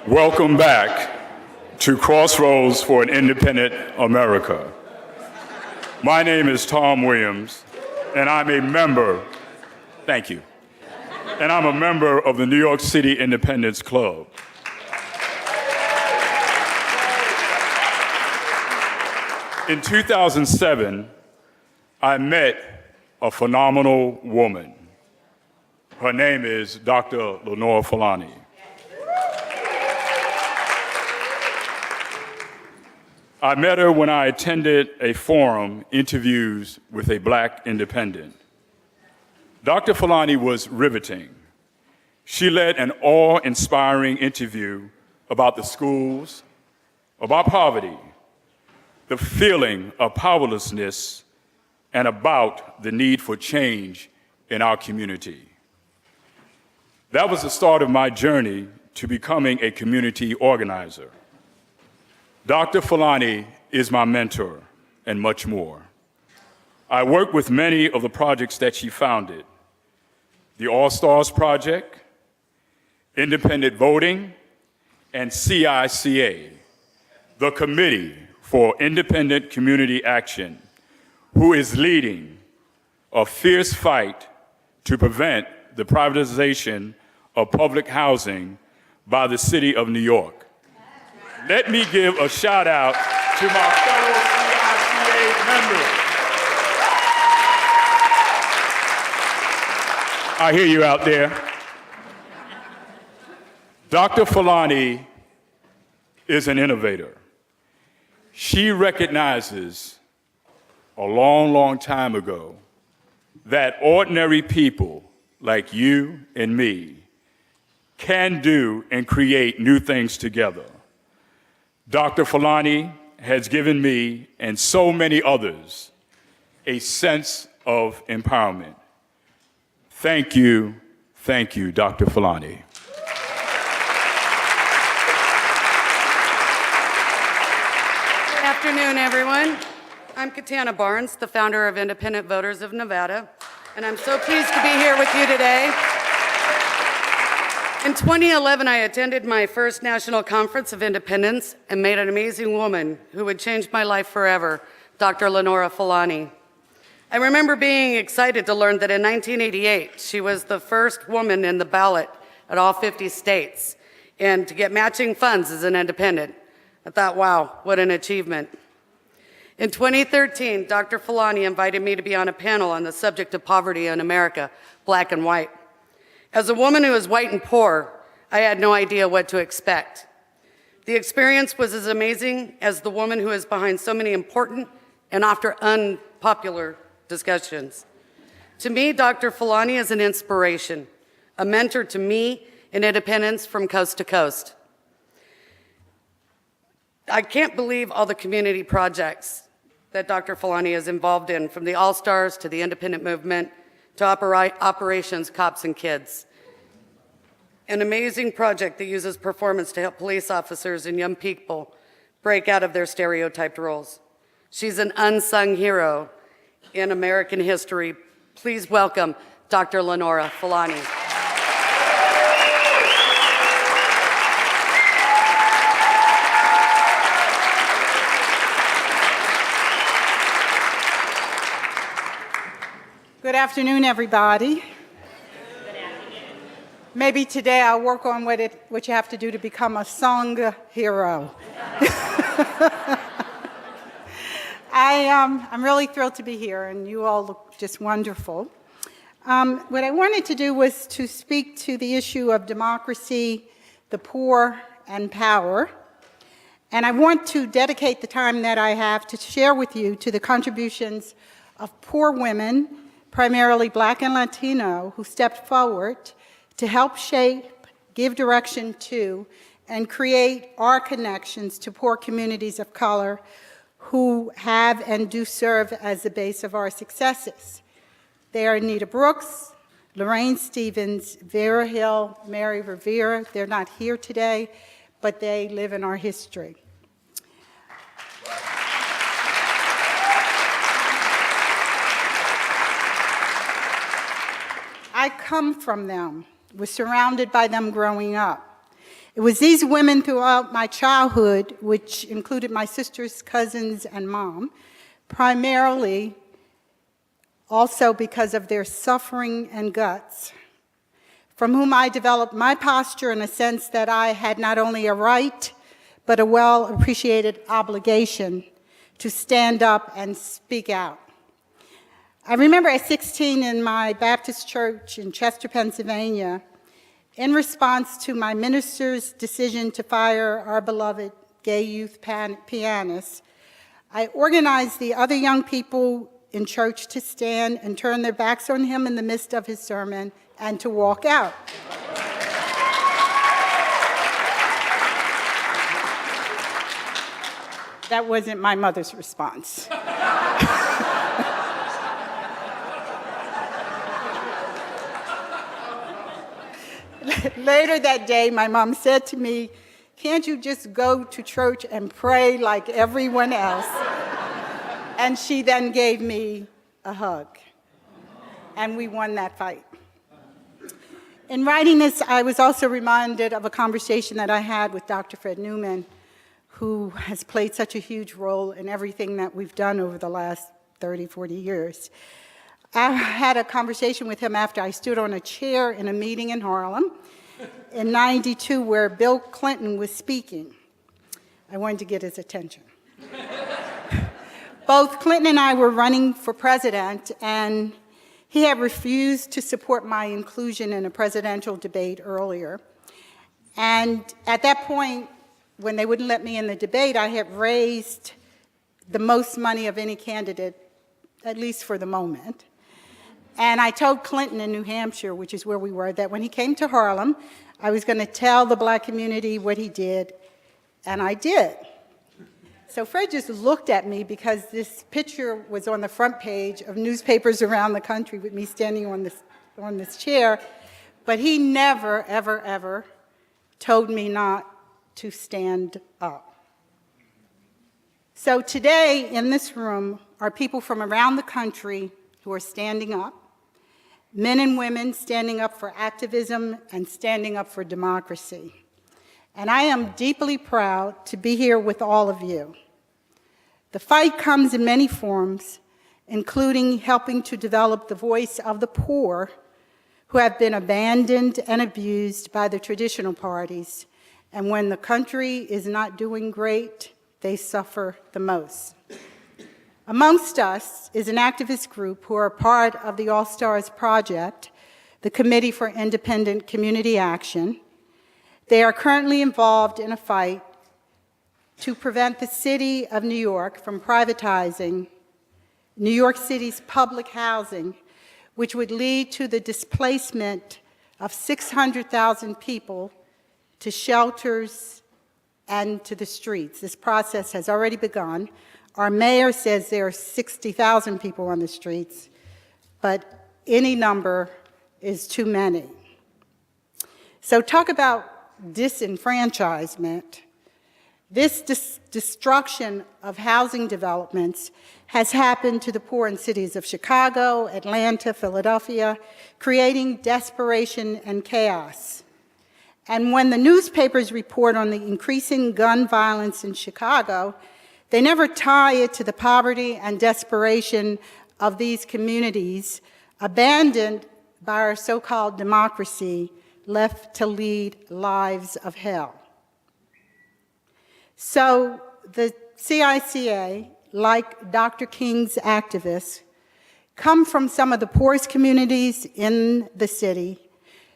Welcome back to Crossroads for an Independent America. My name is Tom Williams, and I'm a member, thank you, and I'm a member of the New York City Independence Club. In 2007, I met a phenomenal woman. Her name is Dr. Lenora Fulani. I met her when I attended a forum, Interviews with a Black Independent. Dr. Fulani was riveting. She led an awe-inspiring interview about the schools, about poverty, the feeling of powerlessness, and about the need for change in our community. That was the start of my journey to becoming a community organizer. Dr. Fulani is my mentor and much more. I work with many of the projects that she founded: the All Stars Project, Independent Voting, and CICA, the Committee for Independent Community Action, who is leading a fierce fight to prevent the privatization of public housing by the city of New York. Let me give a shout out to my fellow CICA members. I hear you out there. Dr. Fulani is an innovator. She recognizes a long, long time ago that ordinary people like you and me can do and create new things together. Dr. Fulani has given me and so many others a sense of empowerment. Thank you, Dr. Fulani. Good afternoon, everyone. I'm Katana Barnes, the founder of Independent Voters of Nevada, and I'm so pleased to be here with you today. In 2011, I attended my first National Conference of Independence and met an amazing woman who would change my life forever, Dr. Lenora Fulani. I remember being excited to learn that in 1988, she was the first woman in the ballot at all 50 states and to get matching funds as an independent. I thought, wow, what an achievement. In 2013, Dr. Fulani invited me to be on a panel on the subject of poverty in America, black and white. As a woman who is white and poor, I had no idea what to expect. The experience was as amazing as the woman who is behind so many important and often unpopular discussions. To me, Dr. Fulani is an inspiration, a mentor to me in independence from coast to coast. I can't believe all the community projects that Dr. Fulani is involved in, from the All-Stars to the independent movement to Operations Cops and Kids. An amazing project that uses performance to help police officers and young people break out of their stereotyped roles. She's an unsung hero in American history. Please welcome Dr. Lenora Fulani. Good afternoon, everybody. Maybe today I'll work on what you have to do to become a song hero. I'm really thrilled to be here, and you all look just wonderful. What I wanted to do was to speak to the issue of democracy, the poor, and power. And I want to dedicate the time that I have to share with you to the contributions of poor women, primarily Black and Latino, who stepped forward to help shape, give direction to, and create our connections to poor communities of color who have and do serve as the base of our successes. They are Anita Brooks, Lorraine Stevens, Vera Hill, Mary Rivera. They're not here today, but they live in our history. I come from them, was surrounded by them growing up. It was these women throughout my childhood, which included my sisters, cousins, and mom, primarily also because of their suffering and guts, from whom I developed my posture in a sense that I had not only a right, but a well-appreciated obligation to stand up and speak out. I remember at 16 in my Baptist church in Chester, Pennsylvania, in response to my minister's decision to fire our beloved gay youth pianist, I organized the other young people in church to stand and turn their backs on him in the midst of his sermon and to walk out. That wasn't my mother's response. Later that day, my mom said to me, "Can't you just go to church and pray like everyone else?" And she then gave me a hug, and we won that fight. In writing this, I was also reminded of a conversation that I had with Dr. Fred Newman, who has played such a huge role in everything that we've done over the last 30, 40 years. I had a conversation with him after I stood on a chair in a meeting in Harlem in '92 where Bill Clinton was speaking. I wanted to get his attention. Both Clinton and I were running for president, and he had refused to support my inclusion in a presidential debate earlier. And at that point, when they wouldn't let me in the debate, I had raised the most money of any candidate, at least for the moment. And I told Clinton in New Hampshire, which is where we were, that when he came to Harlem, I was going to tell the black community what he did, and I did. So Fred just looked at me because this picture was on the front page of newspapers around the country with me standing on this chair, but he never, ever, ever told me not to stand up. So today in this room are people from around the country who are standing up, men and women standing up for activism and standing up for democracy. And I am deeply proud to be here with all of you. The fight comes in many forms, including helping to develop the voice of the poor who have been abandoned and abused by the traditional parties. And when the country is not doing great, they suffer the most. Amongst us is an activist group who are part of the All Stars Project, the Committee for Independent Community Action. They are currently involved in a fight to prevent the city of New York from privatizing New York City's public housing, which would lead to the displacement of 600,000 people to shelters and to the streets. This process has already begun. Our mayor says there are 60,000 people on the streets, but any number is too many. So talk about disenfranchisement. This destruction of housing developments has happened to the poor in cities of Chicago, Atlanta, Philadelphia, creating desperation and chaos. And when the newspapers report on the increasing gun violence in Chicago, they never tie it to the poverty and desperation of these communities abandoned by our so-called democracy, left to lead lives of hell. So the CICA, like Dr. King's activists, come from some of the poorest communities in the city,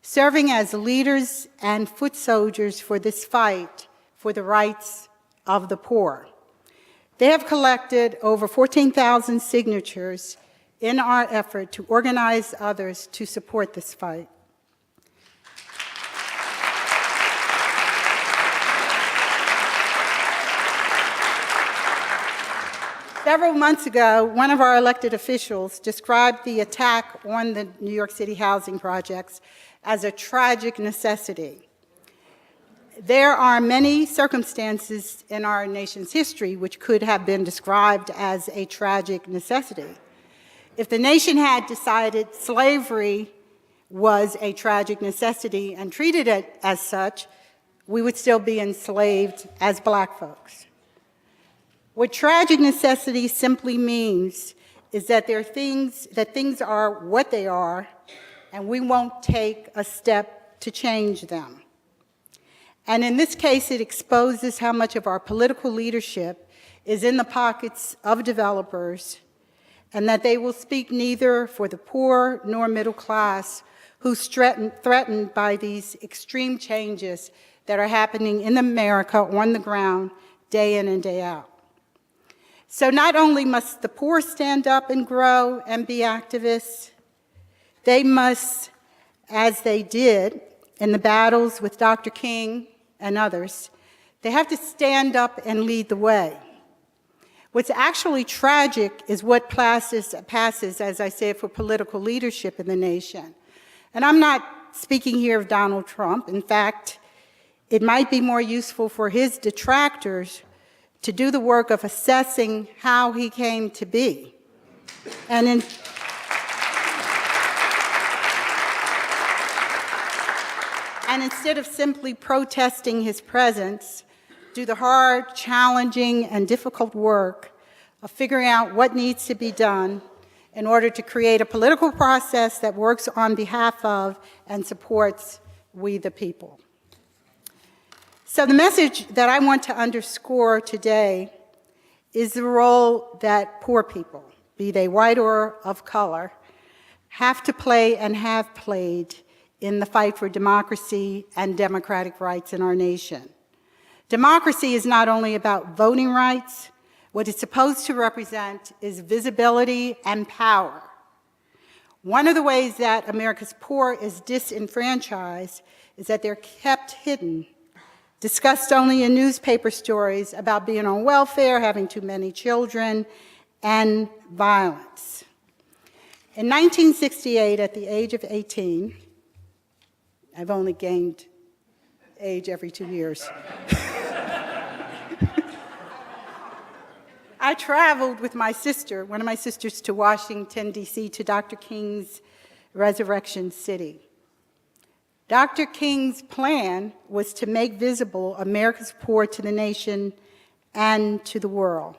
serving as leaders and foot soldiers for this fight for the rights of the poor. They have collected over 14,000 signatures in our effort to organize others to support this fight. Several months ago, one of our elected officials described the attack on the New York City housing projects as a tragic necessity. There are many circumstances in our nation's history which could have been described as a tragic necessity. If the nation had decided slavery was a tragic necessity and treated it as such, we would still be enslaved as black folks. What tragic necessity simply means is that things are what they are, and we won't take a step to change them. And in this case, it exposes how much of our political leadership is in the pockets of developers, and that they will speak neither for the poor nor middle class who's threatened by these extreme changes that are happening in America on the ground day in and day out. So not only must the poor stand up and grow and be activists, they must, as they did in the battles with Dr. King and others, they have to stand up and lead the way. What's actually tragic is what passes, as I said, for political leadership in the nation. And I'm not speaking here of Donald Trump. In fact, it might be more useful for his detractors to do the work of assessing how he came to be. And instead of simply protesting his presence, do the hard, challenging, and difficult work of figuring out what needs to be done in order to create a political process that works on behalf of and supports we the people. So the message that I want to underscore today is the role that poor people, be they white or of color, have to play and have played in the fight for democracy and democratic rights in our nation. Democracy is not only about voting rights. What it's supposed to represent is visibility and power. One of the ways that America's poor is disenfranchised is that they're kept hidden, discussed only in newspaper stories about being on welfare, having too many children, and violence. In 1968, at the age of 18, I've only gained age every 2 years. I traveled with my sister, one of my sisters, to Washington, D.C., to Dr. King's Resurrection City. Dr. King's plan was to make visible America's poor to the nation and to the world.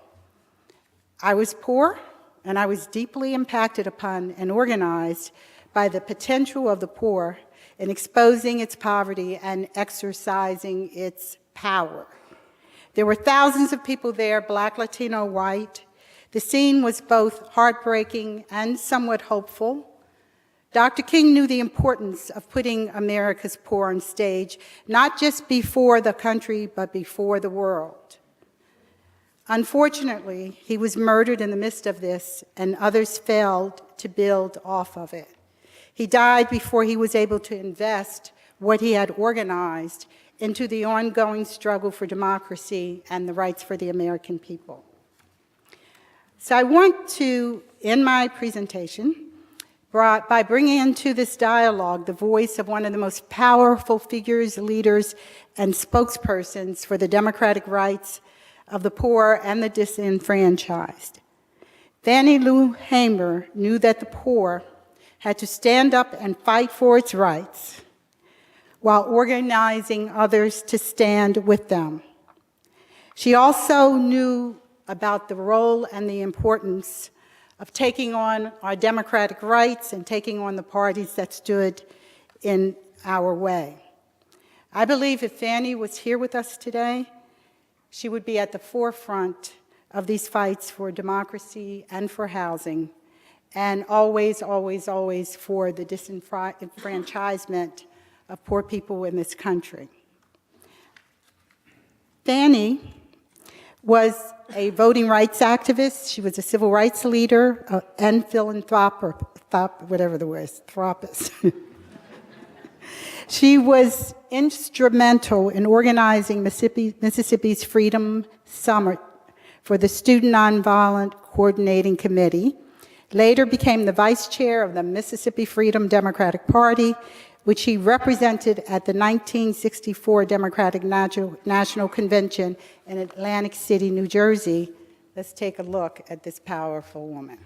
I was poor, and I was deeply impacted upon and organized by the potential of the poor in exposing its poverty and exercising its power. There were thousands of people there, Black, Latino, white. The scene was both heartbreaking and somewhat hopeful. Dr. King knew the importance of putting America's poor on stage, not just before the country, but before the world. Unfortunately, he was murdered in the midst of this, and others failed to build off of it. He died before he was able to invest what he had organized into the ongoing struggle for democracy and the rights for the American people. So I want to end my presentation by bringing into this dialogue the voice of one of the most powerful figures, leaders, and spokespersons for the democratic rights of the poor and the disenfranchised. Fannie Lou Hamer knew that the poor had to stand up and fight for its rights, while organizing others to stand with them. She also knew about the role and the importance of taking on our democratic rights and taking on the parties that stood in our way. I believe if Fannie was here with us today, she would be at the forefront of these fights for democracy and for housing, and always, always, always for the disenfranchisement of poor people in this country. Fannie was a voting rights activist. She was a civil rights leader and philanthropist. She was instrumental in organizing Mississippi's Freedom Summit for the Student Nonviolent Coordinating Committee, later became the vice chair of the Mississippi Freedom Democratic Party, which he represented at the 1964 Democratic National Convention in Atlantic City, New Jersey. Let's take a look at this powerful woman.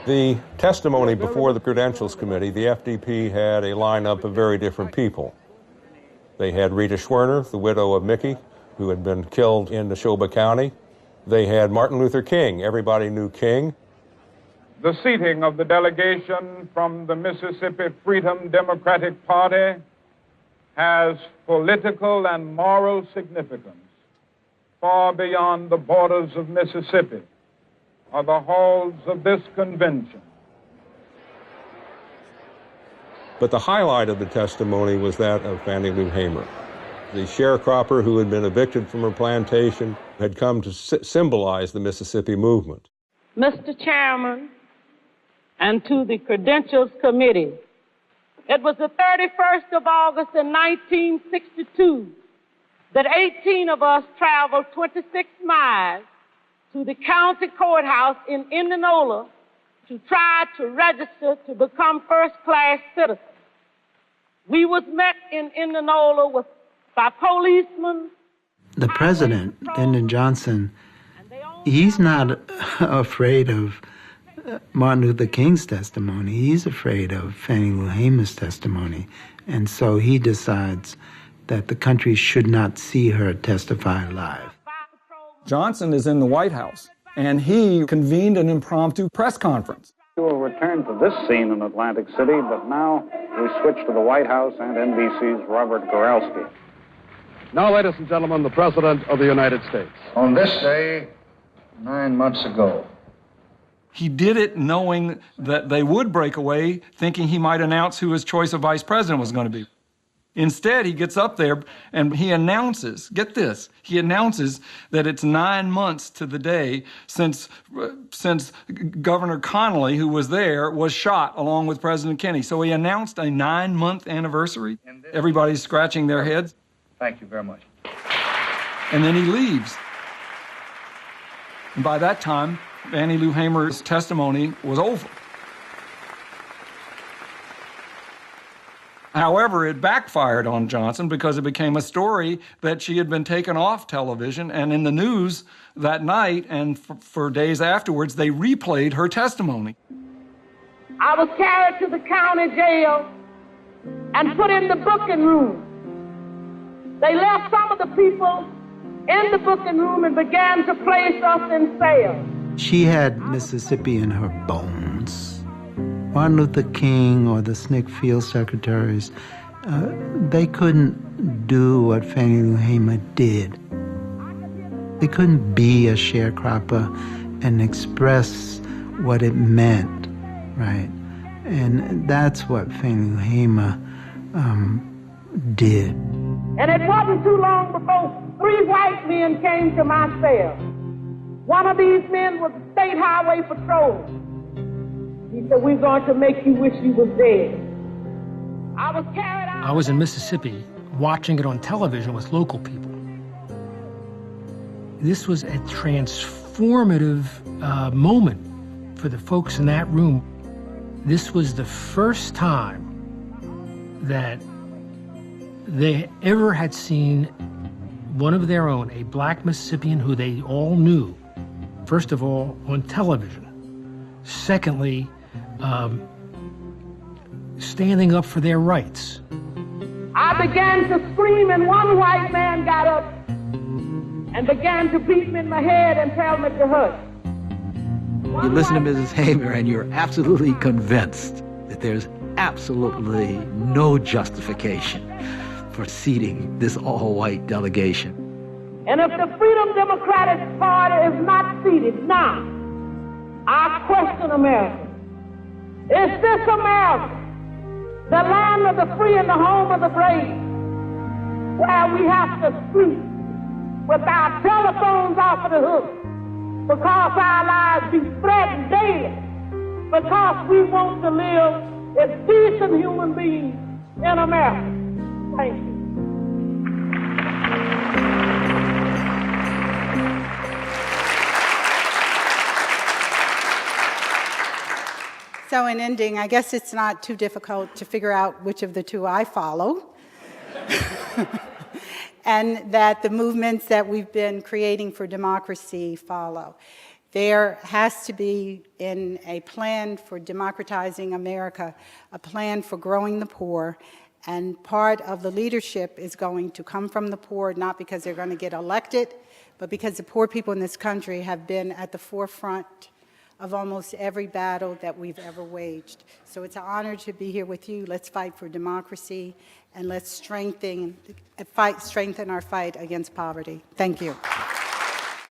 The testimony before the Credentials Committee, the FDP had a lineup of very different people. They had Rita Schwerner, the widow of Mickey, who had been killed in Neshoba County. They had Martin Luther King. Everybody knew King. The seating of the delegation from the Mississippi Freedom Democratic Party has political and moral significance far beyond the borders of Mississippi or the halls of this convention. But the highlight of the testimony was that of Fannie Lou Hamer. The sharecropper who had been evicted from her plantation had come to symbolize the Mississippi movement. Mr. Chairman, and to the Credentials Committee, it was the 31st of August in 1962 that 18 of us traveled 26 miles to the county courthouse in Indianola to try to register to become first-class citizens. We was met in Indianola by policemen. The president, Lyndon Johnson, he's not afraid of Martin Luther King's testimony. He's afraid of Fannie Lou Hamer's testimony. And so he decides that the country should not see her testify live. Johnson is in the White House, and he convened an impromptu press conference. We will return to this scene in Atlantic City, but now we switch to the White House and NBC's Robert Goralski. Now, ladies and gentlemen, the President of the United States. On this day, 9 months ago, He did it knowing that they would break away, thinking he might announce who his choice of vice president was going to be. Instead, he gets up there and he announces, get this, he announces that it's 9 months to the day since Governor Connolly, who was there, was shot along with President Kennedy. So he announced a 9-month anniversary. Everybody's scratching their heads. Thank you very much. And then he leaves. And by that time, Fannie Lou Hamer's testimony was over. However, it backfired on Johnson because it became a story that she had been taken off television, and in the news that night and for days afterwards, they replayed her testimony. I was carried to the county jail and put in the booking room. They left some of the people in the booking room and began to place us in cells. She had Mississippi in her bones. Martin Luther King or the SNCC field secretaries, they couldn't do what Fannie Lou Hamer did. They couldn't be a sharecropper and express what it meant, right? And that's what Fannie Lou Hamer did. And it wasn't too long before 3 white men came to my cell. One of these men was the State Highway Patrol. He said, "We're going to make you wish you was dead." I was carried out. I was in Mississippi watching it on television with local people. This was a transformative moment for the folks in that room. This was the first time that they ever had seen one of their own, a black Mississippian who they all knew, first of all, on television. Secondly, standing up for their rights. I began to scream, and one white man got up and began to beat me in my head and tell me to hush. You listen to Mrs. Hamer and you're absolutely convinced that there's absolutely no justification for seating this all-white delegation. And if the Freedom Democratic Party is not seated now, I question America. Is this America, the land of the free and the home of the brave, where we have to sleep with our telephones off of the hook because our lives be threatened daily, because we want to live as decent human beings in America? Thank you. So in ending, I guess it's not too difficult to figure out which of the two I follow. And that the movements that we've been creating for democracy follow. There has to be, in a plan for democratizing America, a plan for growing the poor And part of the leadership is going to come from the poor, not because they're going to get elected, but because the poor people in this country have been at the forefront of almost every battle that we've ever waged. So it's an honor to be here with you. Let's fight for democracy, and let's strengthen our fight against poverty. Thank you.